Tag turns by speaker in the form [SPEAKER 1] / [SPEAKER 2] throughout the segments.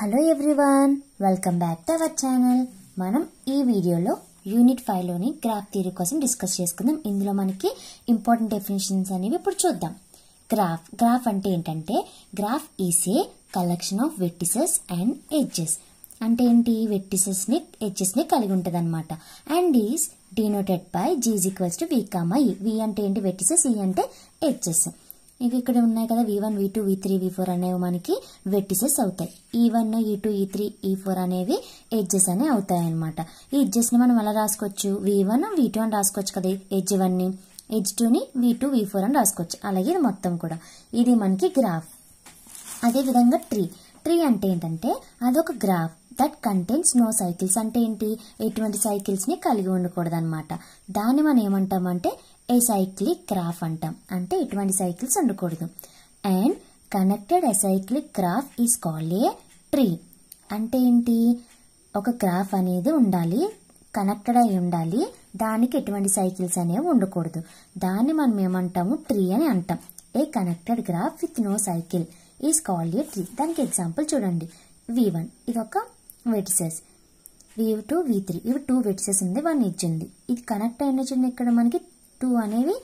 [SPEAKER 1] Hello everyone, welcome back to our channel. మనం ఈ వీడియోలో యూనిట్ 5 లోని గ్రాఫ్ థియరీ కోసం డిస్కస్ చేసుకుందాం. ఇందులో మనకి ఇంపార్టెంట్ డెఫినేషన్స్ అనేవి ఇప్పుడు చూద్దాం. గ్రాఫ్ అంటే ఏంటంటే graph is a collection of vertices and edges. అంటే ఏంటి, వెర్టిసెస్ ని ఎడ్జెస్ ని కలిగి ఉంటది అనమాట. And is denoted by G is equals to V, E. V అంటే ఏంటి, వెర్టిసెస్, E అంటే ఎడ్జెస్. ఇవి ఇక్కడ ఉన్నాయి కదా, V1, V2, V3, V4 అనేవి మనకి వెర్టిసెస్ అవుతాయి. E1, E2, E3, E4 అనేవి ఎడ్జెస్ అనే అవుతాయి అనమాట. ఈ ఎడ్జెస్ ని మనం ఎలా రాసుకోవచ్చు, V1, V2 అని రాసుకోవచ్చు కదా, ఎడ్జ్ 1 ని, ఎడ్జ్ 2 ని V2, V4 అని రాసుకోవచ్చు. అలాగే ఇది మొత్తం కూడా, ఇది మనకి గ్రాఫ్. అదే విధంగా ట్రీ అంటే ఏంటంటే అదొక graph that contains no cycles. అంటే ఏంటి, ఎటువంటి సైకిల్స్ ని కలిగి ఉండకూడదు అనమాట. దాన్ని మనం ఏమంటామంటే ఎసైక్లిక్ గ్రాఫ్ అంటాం. అంటే ఎటువంటి సైకిల్స్ ఉండకూడదు. And connected acyclic graph is called a tree. అంటే ఏంటి, ఒక గ్రాఫ్ అనేది ఉండాలి, కనెక్టెడ్ అయి ఉండాలి, దానికి ఎటువంటి సైకిల్స్ అనేవి ఉండకూడదు. దాన్ని మనం ఏమంటాము, ట్రీ అని అంటాం. A connected graph with no cycle is called a tree. దానికి ఎగ్జాంపుల్ చూడండి, V1 ఇది ఒక వెర్టిసెస్, V2, V3 ఇవి 2 వెర్టిసెస్ ఉంది, 1 ఎడ్జ్ ఉంది. ఇది కనెక్ట్ అయిన చూడండి, ఇక్కడ మనకి 2 అనేవి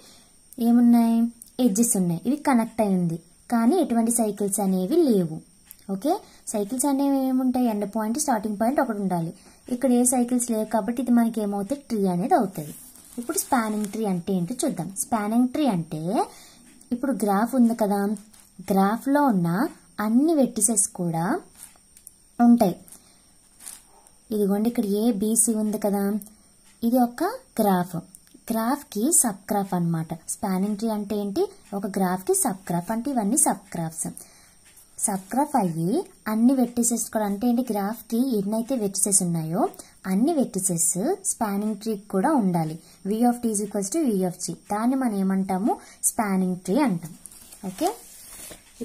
[SPEAKER 1] ఏమున్నాయి, ఎడ్జెస్ ఉన్నాయి. ఇవి కనెక్ట్ అయింది, కానీ ఎటువంటి సైకిల్స్ అనేవి లేవు. ఓకే, సైకిల్స్ అనేవి ఏముంటాయి, ఎండ్ పాయింట్ స్టార్టింగ్ పాయింట్ ఒకటి ఉండాలి. ఇక్కడ ఏ సైకిల్స్ లేవు కాబట్టి ఇది మనకి ఏమవుతుంది, ట్రీ అనేది అవుతుంది. ఇప్పుడు స్పానింగ్ ట్రీ అంటే ఏంటో చూద్దాం. స్పానింగ్ ట్రీ అంటే ఇప్పుడు గ్రాఫ్ ఉంది కదా, గ్రాఫ్ లో ఉన్న అన్ని వెర్టిసెస్ కూడా ఉంటాయి. ఇదిగోండి, ఇక్కడ ABC ఉంది కదా, ఇది ఒక గ్రాఫ్. గ్రాఫ్ కి సబ్ గ్రాఫ్ అనమాట. స్పానింగ్ ట్రీ అంటే ఏంటి, ఒక గ్రాఫ్ కి సబ్ గ్రాఫ్. అంటే ఇవన్నీ సబ్ గ్రాఫ్స్. సబ్ గ్రాఫ్ అయ్యి అన్ని వెర్టిసెస్ కూడా, అంటే ఏంటి, గ్రాఫ్ కి ఎన్నైతే వెర్టిసెస్ ఉన్నాయో అన్ని వెర్టిసెస్ స్పానింగ్ ట్రీ కూడా ఉండాలి. V of t is equals to V of G. దాన్ని మనం ఏమంటాము, స్పానింగ్ ట్రీ అంటాం. ఓకే,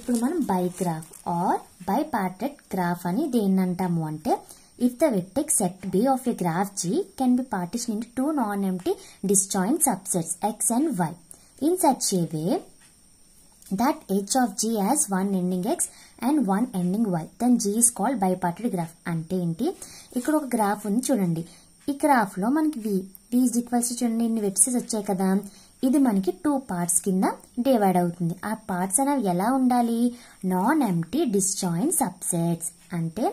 [SPEAKER 1] ఇప్పుడు మనం bigraph or bipartite graph అని దేన్ని అంటాము అంటే, if the vertex set B of a graph G can be partitioned into two non-empty disjoint subsets X and Y in such a way that edge of G has one ending X and one ending Y, then G is called bipartite graph. అంటే ఏంటి, ఇక్కడ ఒక graph ఉంది చూడండి. ఈ graph లో మనకి V is equals to చూడండి, ఇన్ని వెర్టిసెస్ వచ్చాయి కదా, ఇది మనకి 2 పార్ట్స్ కింద డివైడ్ అవుతుంది. ఆ పార్ట్స్ అనేవి ఎలా ఉండాలి, నాన్ ఎంప్టీ డిస్జాయింట్ సబ్సెట్స్. అంటే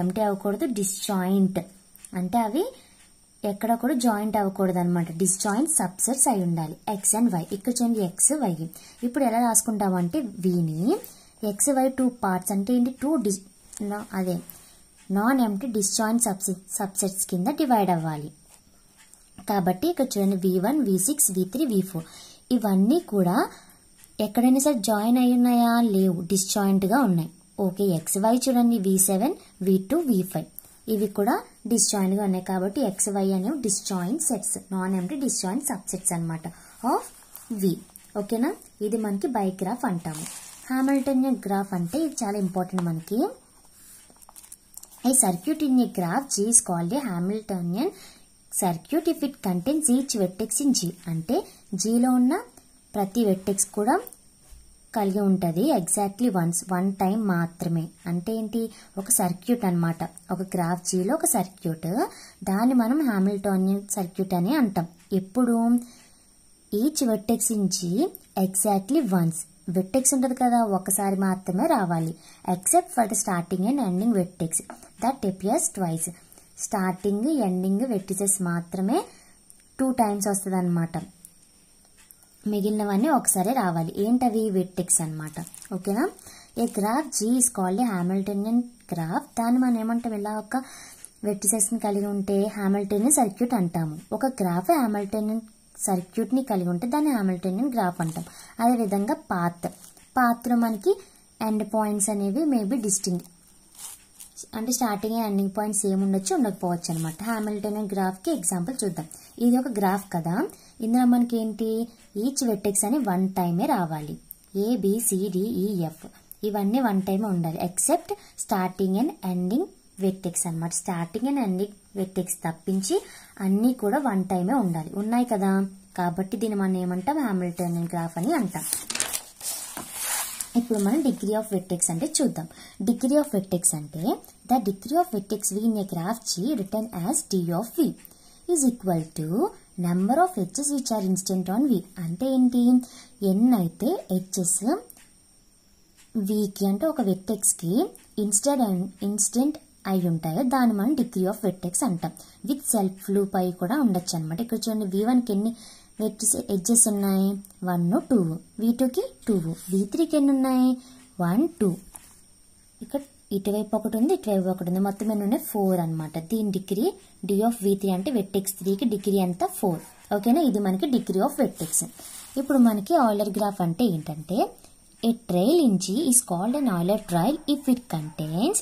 [SPEAKER 1] ఎంటీ అవ్వకూడదు, డిస్జాయింట్ అంటే అవి ఎక్కడ కూడా జాయింట్ అవ్వకూడదు అనమాట. డిస్జాయింట్ సబ్సెట్స్ అయి ఉండాలి. ఎక్స్ అండ్ వై, ఇక్కడ చూడండి X, Y. ఇప్పుడు ఎలా రాసుకుంటామంటే వీని X, Y 2 పార్ట్స్ అంటే ఏంటి, 2 అదే నాన్ ఎంప్టీ డిస్జాయింట్ సబ్సెట్స్ కింద డివైడ్ అవ్వాలి. కాబట్టి ఇక్కడ చూడండి V1, V6, V3, V4 ఇవన్నీ కూడా ఎక్కడైనా సరే జాయిన్ అయి ఉన్నాయా, లేవు, డిస్జాయింట్ గా ఉన్నాయి. ఓకే, XY చూడండి, V7, V2, V5 ఇవి కూడా డిస్జాయింట్ గా ఉన్నాయి. కాబట్టి XY అనేవి disjoint sets, non empty disjoint subsets అనమాట ఆఫ్ V. ఓకేనా, ఇది మనకి బై గ్రాఫ్ అంటాము. హామిల్టోనియన్ గ్రాఫ్ అంటే ఇది చాలా ఇంపార్టెంట్ మనకి. A circuit in a graph G is called a Hamiltonian circuit if it contains each vertex in G. అంటే G లో ఉన్న ప్రతి వెర్టెక్స్ కూడా కలిగి ఉంటది ఎగ్జాక్ట్లీ వన్ టైం మాత్రమే. అంటే ఏంటి, ఒక సర్క్యూట్ అన్నమాట. ఒక గ్రాఫ్ G లో ఒక సర్క్యూట్, దాన్ని మనం హామిల్టోనియన్ సర్క్యూట్ అని అంటాం. ఎప్పుడు each vertex in G exactly once. Vertex ఉంటది కదా, ఒకసారి మాత్రమే రావాలి. Except for the starting and ending vertex that appears twice. Starting ending vertices మాత్రమే 2 టైమ్స్ వస్తుంది అనమాట. మిగిలినవన్నీ ఒకసారి రావాలి. ఏంటవి, వెర్టెక్స్ అనమాట. ఓకేనా, a graph G is called a Hamiltonian graph. దాన్ని మనం ఏమంటాం, ఇలా ఒక వెర్టిసెస్ ని కలిగి ఉంటే హామిల్టోనియన్ సర్క్యూట్ అంటాము. ఒక గ్రాఫ్ హామిల్టోనియన్ సర్క్యూట్ ని కలిగి ఉంటే దాన్ని హామిల్టోనియన్ గ్రాఫ్ అంటాం. అదే విధంగా పాత్ లో మనకి ఎండ్ పాయింట్స్ అనేవి మేబీ డిస్టింక్ట్, అంటే స్టార్టింగ్ అండ్ ఎండింగ్ పాయింట్స్ ఏమి ఉండొచ్చు, ఉండకపోవచ్చు అనమాట. హామిల్టోనియన్ గ్రాఫ్ కి ఎగ్జాంపుల్ చూద్దాం. ఇది ఒక గ్రాఫ్ కదా, ఇందులో మనకి ఏంటి, ఈచ్ వెర్టెక్స్ అని 1 టైమే రావాలి. ABCDEF ఇవన్నీ 1 టైమే ఉండాలి. Except starting and ending vertex అనమాట. స్టార్టింగ్ అండ్ ఎండింగ్ వెర్టెక్స్ తప్పించి అన్ని కూడా 1 టైమే ఉండాలి. ఉన్నాయి కదా, కాబట్టి దీన్ని మనం ఏమంటాం, హామిల్టోనియన్ గ్రాఫ్ అని అంటాం. ఇప్పుడు మనం డిగ్రీ ఆఫ్ వెర్టెక్స్ అంటే చూద్దాం. డిగ్రీ ఆఫ్ వెర్టెక్స్ అంటే The degree of vertex V in a graph G written as d of V is equal to number of edges which are incident on V. అంటే ఏంటి, ఎన్ని అయితే edges Vకి అంటే ఒక వెర్టెక్స్కి incident అయి ఉంటాయో దాన్ని మనం డిగ్రీ ఆఫ్ వెర్టెక్స్ అంటాం. విత్ సెల్ఫ్ లూప్ అయి కూడా ఉండొచ్చు అనమాట. ఇక్కడ చూడండి V1కి ఎన్ని ఎడ్జెస్ ఉన్నాయి, 1 2, V2కి 2, V3కి ఎన్ని ఉన్నాయి, 1 2. ఇక్కడ ఇటువైపు ఒకటి ఉంది, ఇటువైపు ఒకటి ఉంది, మొత్తం ఎన్ని ఉన్నాయి, 4 అనమాట. దీని డిగ్రీ డి ఆఫ్ V3 అంటే వెర్టెక్స్ 3కి డిగ్రీ అంతా 4. ఓకేనా, ఇది మనకి డిగ్రీ ఆఫ్ వెర్టెక్స్. ఇప్పుడు మనకి ఆయిలర్ గ్రాఫ్ అంటే ఏంటంటే, a trail in G is called an Euler trail if it contains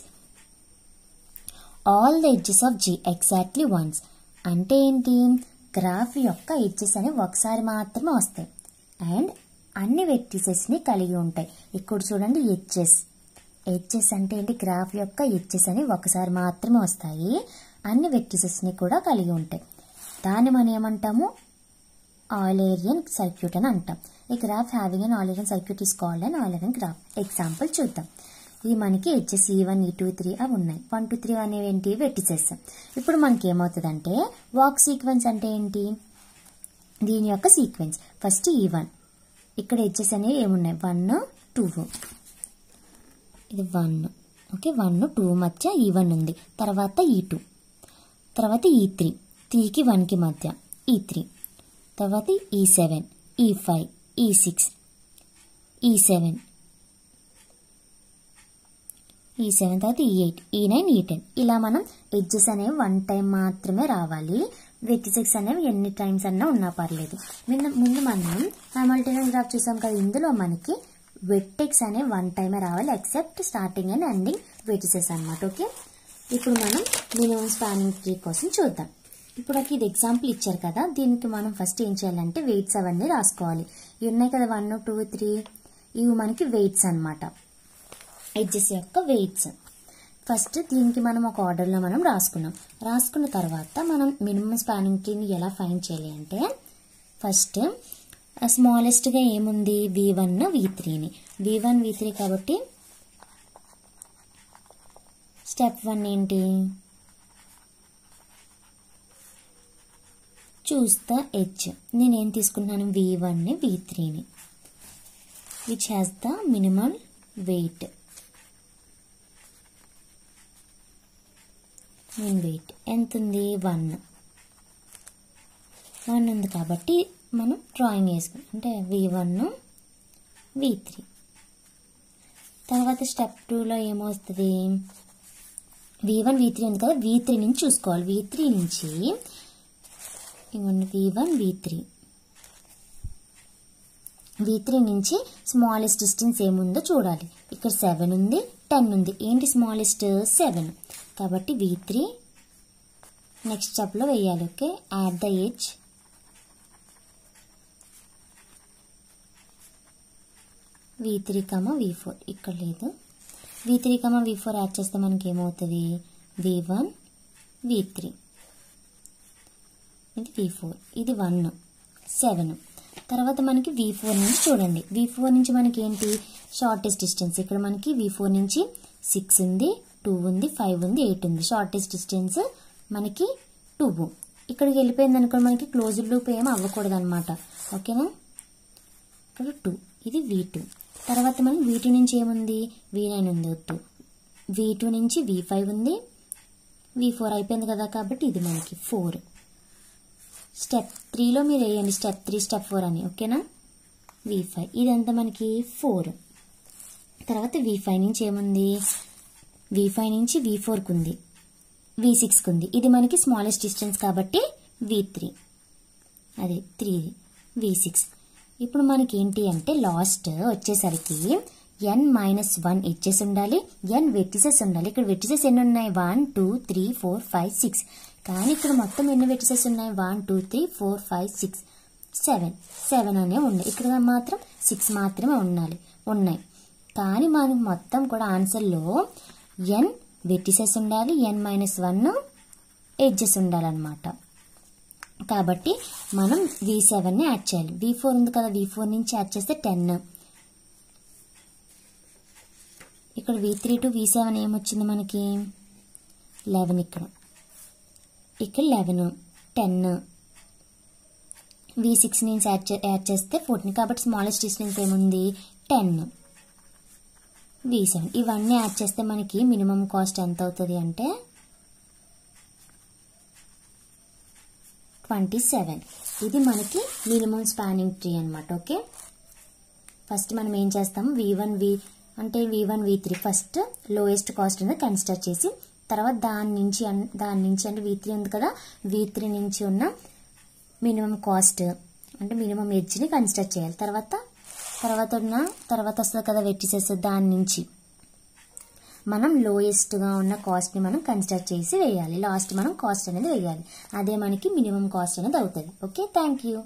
[SPEAKER 1] all the edges of G exactly once. అంటే ఏంటి, గ్రాఫ్ యొక్క ఎడ్జెస్ అనేవి ఒకసారి మాత్రమే వస్తాయి అండ్ అన్ని వెర్టిసెస్ ని కలిగి ఉంటాయి. ఇక్కడ చూడండి ఎడ్జెస్ అంటే ఏంటి, గ్రాఫ్ యొక్క ఎడ్జెస్ అనేవి ఒకసారి మాత్రమే వస్తాయి, అన్ని వెర్టిసెస్ ని కూడా కలిగి ఉంటాయి. దాన్ని మనం ఏమంటాము, ఆయిలేరియన్ సర్క్యూట్ అని అంటాం. ఈ graph having an Eulerian circuit is called an Eulerian graph. Example చూద్దాం. ఇవి మనకి ఎడ్జెస్ E1 E2 3 అవి ఉన్నాయి. 1 2 3 అనేవి ఏంటి, వెర్టిసెస్. ఇప్పుడు మనకి ఏమవుతుందంటే వాక్ సీక్వెన్స్ అంటే ఏంటి, దీని యొక్క సీక్వెన్స్. ఫస్ట్ E1, ఇక్కడ ఎడ్జెస్ అనేవి ఏమున్నాయి, 1 2, ఇది 1, ఓకే, 1 2 మధ్య E1 ఉంది. తర్వాత E2, తర్వాత E3, 3కి 1కి మధ్య E3, తర్వాత E7, E5, E6, E7, E7, తర్వాత E8, E9, E10. ఇలా మనం ఎడ్జెస్ అనేవి 1 టైం మాత్రమే రావాలి. వెర్టిసెస్ అనేవి ఎన్ని టైమ్స్ అన్నా ఉన్నా పర్లేదు. ముందు మనం హామిల్టోనియన్ గ్రాఫ్ చూసాం కదా, ఇందులో మనకి వెర్టెక్స్ అనేవి 1 టైమే రావాలి except starting and ending vertices అన్నమాట. ఓకే, ఇప్పుడు మనం మినిమం స్పానింగ్ ట్రీ కోసం చూద్దాం. ఇప్పుడు ఇది ఎగ్జాంపుల్ ఇచ్చారు కదా, దీనికి మనం ఫస్ట్ ఏం చేయాలంటే వెయిట్స్ అవన్నీ రాసుకోవాలి. ఇవి ఉన్నాయి కదా 1 2 3, ఇవి మనకి వెయిట్స్ అన్నమాట, ఎడ్జెస్ యొక్క వెయిట్స్. ఫస్ట్ దీనికి మనం ఒక ఆర్డర్లో మనం రాసుకున్న తర్వాత మనం మినిమం స్పానింగ్ ట్రీని ఎలా ఫైండ్ చేయాలి అంటే, ఫస్ట్ స్మాలెస్ట్గా ఏముంది, V1 V3ని, V1 V3 కాబట్టి స్టెప్ 1 ఏంటి, చూస్తా ఎడ్జ్. నేనేం తీసుకున్నాను, V1 V3ని, which has the minimal weight. Weight ఎంత ఉంది, 1 ఉంది కాబట్టి మనం డ్రాయింగ్ వేసుకున్నాం, అంటే V1 V3. తర్వాత స్టెప్ 2లో ఏమొస్తుంది, V1 V3 ఉంది కదా, V3 నుంచి చూసుకోవాలి. V3 నుంచి V1 V3 నుంచి స్మాలెస్ట్ డిస్టెన్స్ ఏముందో చూడాలి. ఇక్కడ 7 ఉంది, 10 ఉంది. ఏంటి స్మాలెస్ట్, 7. కాబట్టి V3 నెక్స్ట్ స్టెప్లో వేయాలి. Okay, add the edge, V3, V4. ఇక్కడ లేదు, V3, V4 యాడ్ చేస్తే మనకి ఏమవుతుంది, V1 V3, ఇది V4, ఇది 1 7. తర్వాత మనకి V4 నుంచి చూడండి, V4 నుంచి మనకి ఏంటి, షార్టెస్ట్ డిస్టెన్స్. ఇక్కడ మనకి V4 నుంచి 6 ఉంది, 2 ఉంది, 5 ఉంది, 8 ఉంది. షార్టెస్ట్ డిస్టెన్స్ మనకి 2. ఇక్కడికి వెళ్ళిపోయింది అనుకో, మనకి క్లోజ్డ్ లూప్ ఏం అవ్వకూడదు అనమాట. ఓకేనా, ఇక్కడ 2, ఇది V2. తర్వాత మనం V2 నుంచి ఏముంది, V9 ఉంది, వద్దు. V2 నుంచి V5 ఉంది, V4 అయిపోయింది కదా, కాబట్టి ఇది మనకి 4. స్టెప్ 3లో మీరు వేయండి స్టెప్ 3 స్టెప్ 4 అని. ఓకేనా, V5 ఇదంతా మనకి 4. తర్వాత V5 నుంచి ఏముంది, V5 నుంచి V4కు ఉంది, V6కు ఉంది. ఇది మనకి స్మాలెస్ట్ డిస్టెన్స్ కాబట్టి V3, అదే 3 V6. ఇప్పుడు మనకి ఏంటి అంటే లాస్ట్ వచ్చేసరికి n-1 ఎడ్జెస్ ఉండాలి, n వెర్టిసెస్ ఉండాలి. ఇక్కడ వెర్టిసెస్ ఎన్ని ఉన్నాయి, 1 2 3 4 5 6. కానీ ఇక్కడ మొత్తం ఎన్ని వెర్టిసెస్ ఉన్నాయి, 1 2 3 4 5 6 7 అనే ఉన్నాయి. ఇక్కడ మాత్రం 6 మాత్రమే ఉన్నాయి. కానీ మనకి మొత్తం కూడా ఆన్సర్లో n వెర్టిసెస్ ఉండాలి, n-1 ఎడ్జెస్ ఉండాలన్నమాట. కాబట్టి మనం V7ని యాడ్ చేయాలి. V4 ఉంది కదా, V4 నుంచి యాడ్ చేస్తే 10. ఇక్కడ V3 టు V7 ఏమొచ్చింది మనకి 11 ఇక్కడ 11 10 V6 నుంచి యాడ్ చేస్తే 14 కాబట్టి స్మాలెస్ట్ డిస్టెన్స్ ఏముంది 10 V7 ఇవన్నీ యాడ్ చేస్తే మనకి మినిమం కాస్ట్ ఎంత అవుతుంది అంటే 27 ఇది మనకి మినిమం స్పానింగ్ ట్రీ అన్నమాట ఓకే ఫస్ట్ మనం ఏం చేస్తాం V1 V3 first lowest cost అనేది కన్సిడర్ చేసి తర్వాత దాని నుంచి అంటే V3 ఉంది కదా V3 నుంచి ఉన్న మినిమం కాస్ట్ అంటే మినిమం ఎడ్జ్ ని కన్సిడర్ చేయాలి తర్వాత వస్తుంది కదా వెర్టిసెస్ దాని నుంచి మనం లోయెస్ట్ గా ఉన్న కాస్ట్ ని మనం కన్సిడర్ చేసి వేయాలి లాస్ట్ మనం కాస్ట్ అనేది వేయాలి అదే మనకి మినిమం కాస్ట్ అనేది అవుతుంది ఓకే థ్యాంక్ యూ